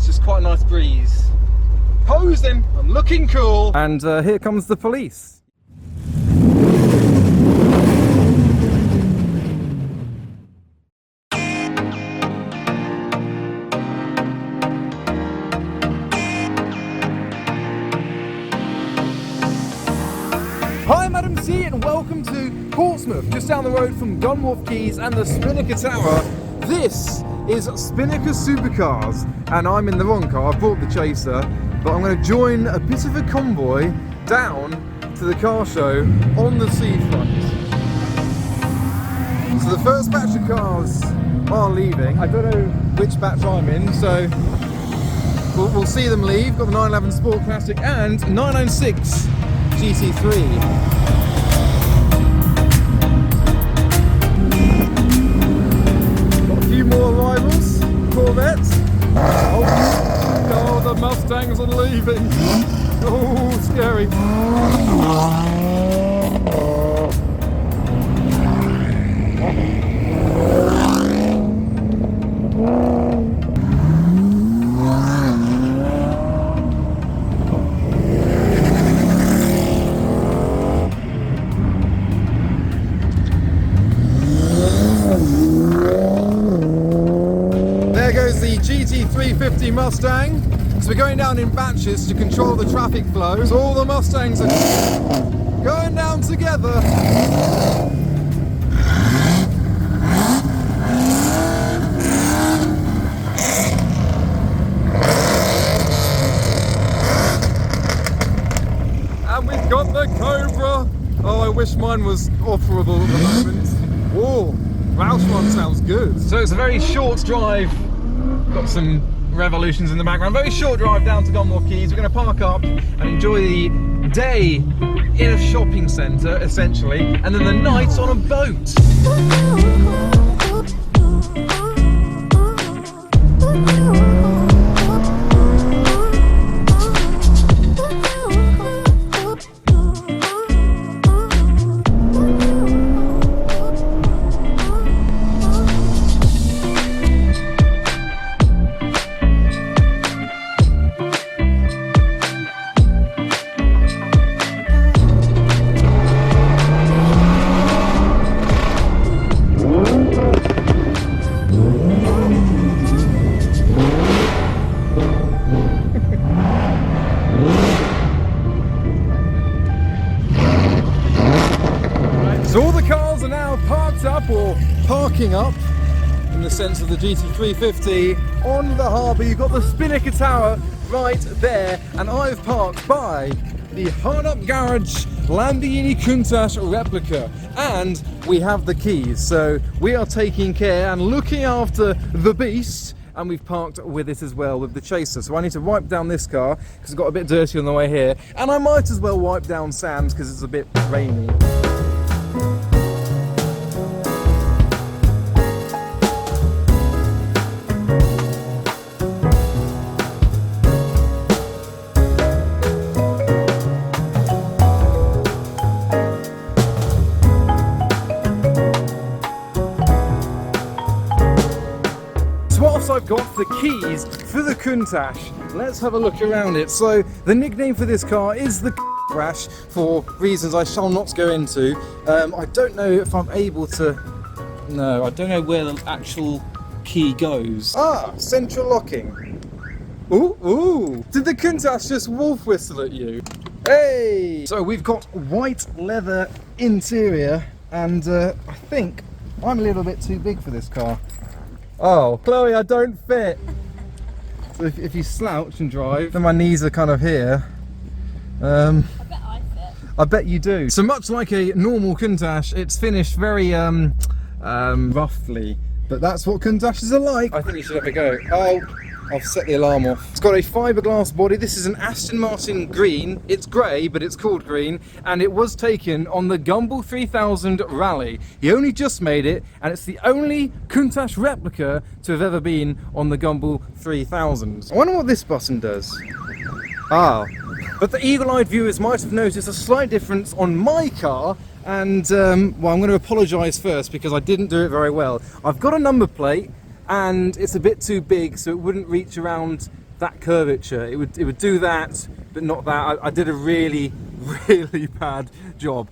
it's just quite a nice breeze. Posing, I'm looking cool. And here comes the police. Hi, Madam C, and welcome to Portsmouth, just down the road from Gunwharf Quays and the Spinnaker Tower. This is Spinnaker Supercars, and I'm in the wrong car. I brought the chaser, but I'm going to join a bit of a convoy down to the car show on the seafront. So the first batch of cars are leaving. I don't know which batch I'm in, so we'll see them leave. Got the 911 Sport Classic and 996 GT3. More arrivals, Corvettes. Oh, the Mustangs are leaving. Oh, scary. The GT350 Mustang. So we're going down in batches to control the traffic flow. So all the Mustangs are going down together. And we've got the Cobra. Oh, I wish mine was offerable at the moment. Whoa, Roush one sounds good. So it's a very short drive. Got some revolutions in the background. Very short drive down to Gunwharf Quays. We're going to park up and enjoy the day in a shopping centre, essentially, and then the night on a boat. So all the cars are now parked up, or parking up, in the sense of the GT350, on the harbour. You've got the Spinnaker Tower right there, and I've parked by the hard-up garage Lamborghini Countach replica, and we have the keys. So we are taking care and looking after the beast, and we've parked with it as well with the chaser. So I need to wipe down this car because it got a bit dirty on the way here, and I might as well wipe down Sam's because it's a bit rainy. I've got the keys for the Countach. Let's have a look around it. So the nickname for this car is the Crash, for reasons I shall not go into. I don't know if I'm able to... No, I don't know where the actual key goes. Ah, central locking. Ooh, ooh. Did the Countach just wolf whistle at you? Hey! So we've got white leather interior, and I think I'm a little bit too big for this car. Oh, Chloe, I don't fit. So if you slouch and drive, then my knees are kind of here. I bet I fit. I bet you do. So much like a normal Countach, it's finished very roughly, but that's what Countaches are like. I think you should have a go. Oh, I've set the alarm off. It's got a fiberglass body. This is an Aston Martin green. It's grey, but it's called green, and it was taken on the Gumball 3000 Rally. He only just made it, and it's the only Countach replica to have ever been on the Gumball 3000. I wonder what this button does. Ah, but the eagle-eyed viewers might have noticed a slight difference on my car, and well, I'm going to apologise first because I didn't do it very well. I've got a number plate, and it's a bit too big, so it wouldn't reach around that curvature. It would do that, but not that. I did a really bad job.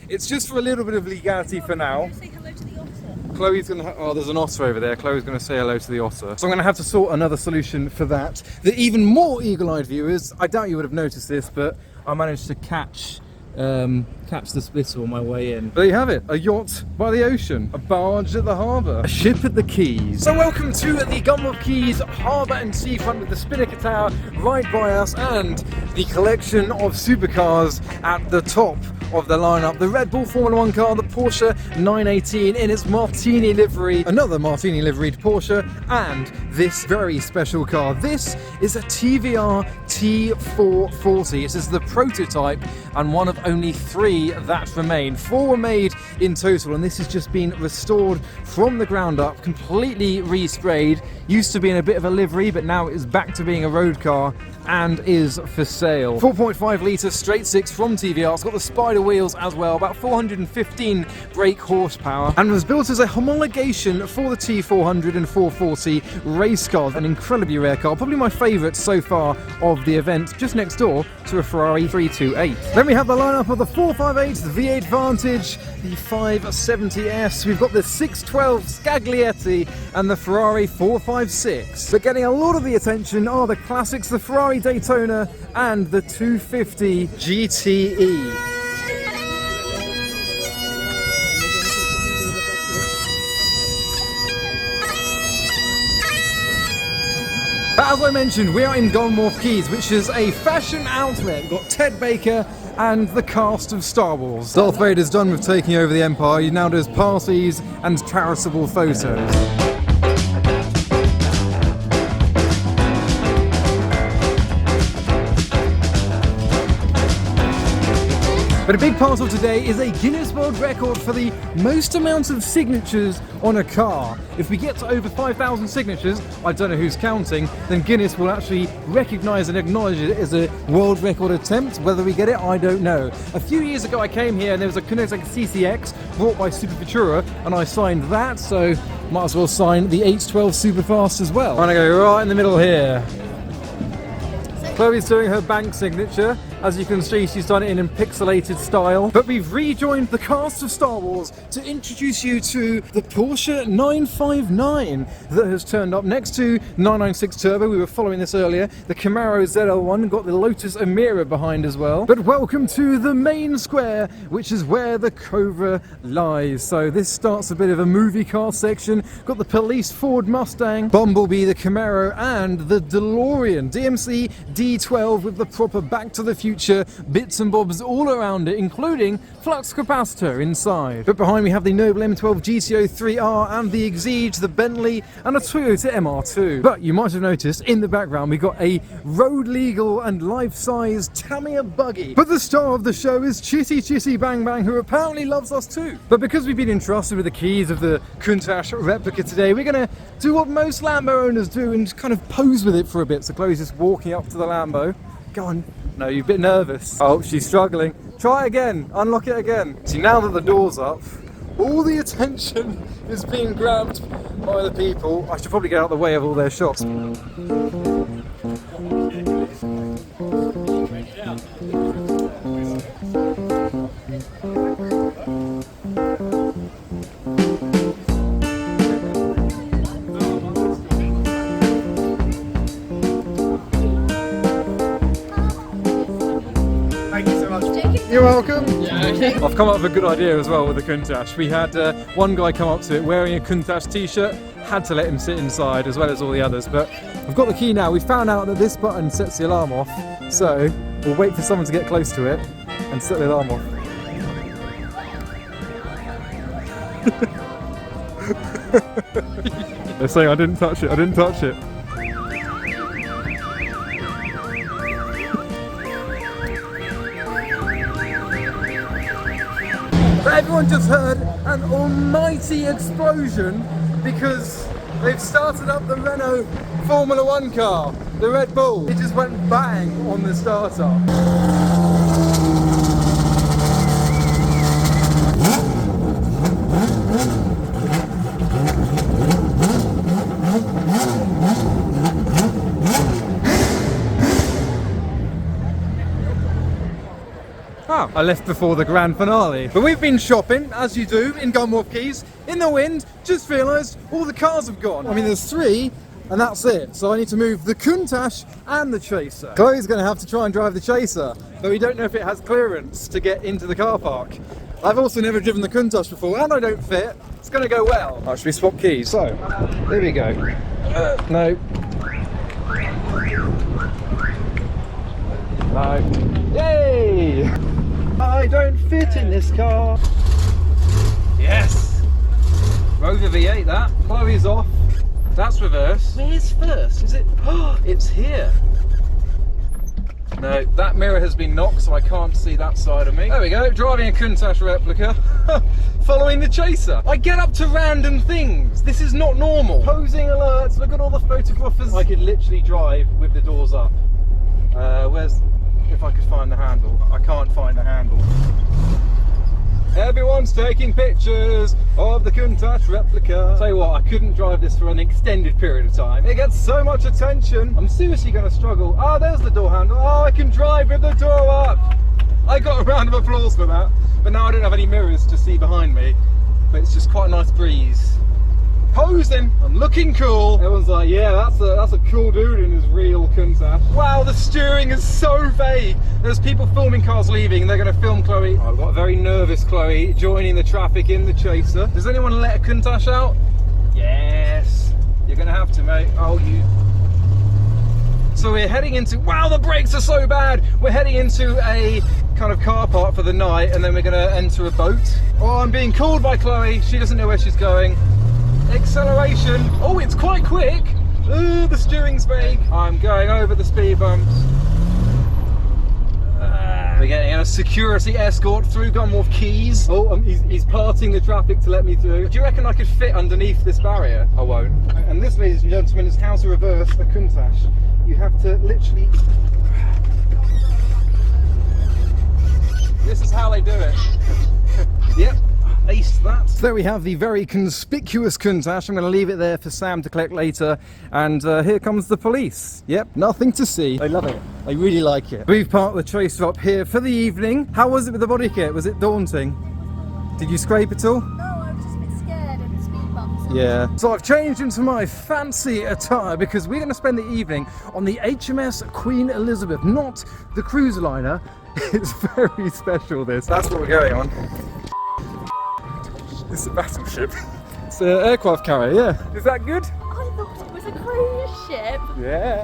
It's just for a little bit of legality for now. Say hello to the otter. Chloe's gonna, oh, there's an otter over there. Chloe's gonna say hello to the otter. So I'm gonna have to sort another solution for that. The even more eagle-eyed viewers, I doubt you would have noticed this, but I managed to catch the splitter on my way in. There you have it, a yacht by the ocean, a barge at the harbour, a ship at the quays. So welcome to the Gunwharf Quays harbour and seafront with the Spinnaker Tower right by us and the collection of supercars at the top of the lineup. The Red Bull Formula 1 car, the Porsche 918 in its Martini livery, another Martini liveried Porsche, and this very special car. This is a TVR T440. This is the prototype and one of only 3 that remain. 4 were made in total, and this has just been restored from the ground up, completely resprayed. Used to be in a bit of a livery, but now it is back to being a road car and is for sale. 4.5 litre straight 6 from TVR. It's got the spider wheels as well, about 415 brake horsepower, and was built as a homologation for the T400 and 440 race cars. An incredibly rare car, probably my favourite so far of the event, just next door to a Ferrari 328. Then we have the lineup of the 458, the V8 Vantage, the 570S, we've got the 612 Scaglietti and the Ferrari 456. But getting a lot of the attention are the classics, the Ferrari Daytona and the 250 GTE. But as I mentioned, we are in Gunwharf Quays, which is a fashion outlet. We've got Ted Baker and the cast of Star Wars. Darth Vader's done with taking over the Empire. He now does parties and charitable photos. But a big part of today is a Guinness World Record for the most amount of signatures on a car. If we get to over 5,000 signatures, I don't know who's counting, then Guinness will actually recognise and acknowledge it as a world record attempt. Whether we get it, I don't know. A few years ago I came here and there was a Countach CCX brought by Supercar and I signed that, so might as well sign the H12 Superfast as well. I'm gonna go right in the middle here. Chloe's doing her bank signature. As you can see, she's done it in a pixelated style. But we've rejoined the cast of Star Wars to introduce you to the Porsche 959 that has turned up next to 996 Turbo. We were following this earlier. The Camaro ZL1, got the Lotus Emira behind as well. But welcome to the main square, which is where the Cobra lies. So this starts a bit of a movie car section. Got the police Ford Mustang, Bumblebee, the Camaro, and the DeLorean. DMC D12 with the proper Back to the Future bits and bobs all around it, including flux capacitor inside. But behind we have the Noble M12 GTO 3R and the Exige, the Bentley, and a Toyota MR2. But you might have noticed in the background we got a road legal and life-size Tamiya buggy. But the star of the show is Chitty Chitty Bang Bang, who apparently loves us too. But because we've been entrusted with the keys of the Countach replica today, we're gonna do what most Lambo owners do and just kind of pose with it for a bit. So Chloe's just walking up to the Lambo. Go on. No, you're a bit nervous. Oh, she's struggling. Try again. Unlock it again. See, now that the door's up, all the attention is being grabbed by the people. I should probably get out of the way of all their shots. You're welcome. Yeah, okay. I've come up with a good idea as well with the Countach. We had one guy come up to it wearing a Countach t-shirt, had to let him sit inside as well as all the others, but we've got the key now. We found out that this button sets the alarm off, so we'll wait for someone to get close to it and set the alarm off. They're saying I didn't touch it, I didn't touch it. But everyone just heard an almighty explosion because they've started up the Renault Formula 1 car, the Red Bull. It just went bang on the starter. wow, I left before the grand finale. But we've been shopping, as you do, in Gunwharf Quays, in the wind, just realised all the cars have gone. I mean, there's 3, and that's it. So I need to move the Countach and the Chaser. Chloe's going to have to try and drive the Chaser, but we don't know if it has clearance to get into the car park. I've also never driven the Countach before, and I don't fit. It's going to go well. Oh, should we swap keys? So, there we go. No. No. Yay! I don't fit in this car. Yes! Rover V8 that. Chloe's off. That's reverse. Where's first? Is it? Oh, it's here. No, that mirror has been knocked, so I can't see that side of me. There we go, driving a Countach replica, following the Chaser. I get up to random things. This is not normal. Posing alerts, look at all the photographers. I could literally drive with the doors up. Where's, if I could find the handle. I can't find the handle. Everyone's taking pictures of the Countach replica. Tell you what, I couldn't drive this for an extended period of time. It gets so much attention. I'm seriously going to struggle. Oh, there's the door handle. Oh, I can drive with the door up. I got a round of applause for that. But now I don't have any mirrors to see behind me. But it's just quite a nice breeze. Posing, I'm looking cool. Everyone's like, yeah, that's a cool dude in his real Countach. Wow, the steering is so vague. There's people filming cars leaving, and they're going to film Chloe. Oh, I've got a very nervous Chloe joining the traffic in the Chaser. Does anyone let a Countach out? Yes. You're going to have to, mate. Oh, you. So we're heading into, wow, the brakes are so bad. We're heading into a kind of car park for the night, and then we're going to enter a boat. Oh, I'm being called by Chloe. She doesn't know where she's going. Acceleration. Oh, it's quite quick. Ooh, the steering's vague. I'm going over the speed bumps. We're getting a security escort through Gunwharf Quays. Oh, he's parting the traffic to let me through. Do you reckon I could fit underneath this barrier? I won't. And this, ladies and gentlemen, is how to reverse a Countach. You have to literally... This is how they do it. Yep. Aced that. So there we have the very conspicuous Countach. I'm going to leave it there for Sam to collect later. And here comes the police. Yep, nothing to see. I love it. I really like it. We've parked the Chaser up here for the evening. How was it with the body kit? Was it daunting? Did you scrape at all? No, I was just a bit scared of the speed bumps. Yeah. So I've changed into my fancy attire because we're going to spend the evening on the HMS Queen Elizabeth, not the cruise liner. It's very special, this. That's what we're going on. It's a battleship. It's an aircraft carrier, yeah. Is that good? I thought it was a cruise ship. Yeah.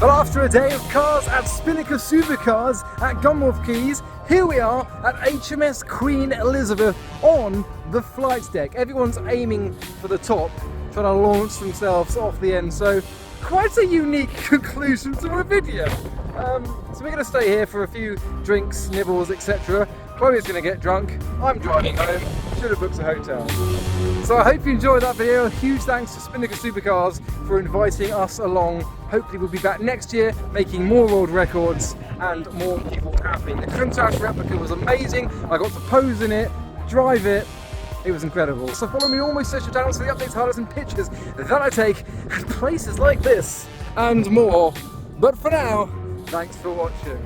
Well, after a day of cars at Spinnaker Supercars at Gunwharf Quays, here we are at HMS Queen Elizabeth on the flight deck. Everyone's aiming for the top, trying to launch themselves off the end, so quite a unique conclusion to a video. So we're going to stay here for a few drinks, nibbles, etc. Chloe's going to get drunk, I'm driving home, should have booked a hotel. So I hope you enjoyed that video. A huge thanks to Spinnaker Supercars for inviting us along. Hopefully we'll be back next year making more world records and more people happy. The Countach replica was amazing. I got to pose in it, drive it. It was incredible. So follow me on all my social channels for the updates, highlights and pictures that I take at places like this and more. But for now, thanks for watching.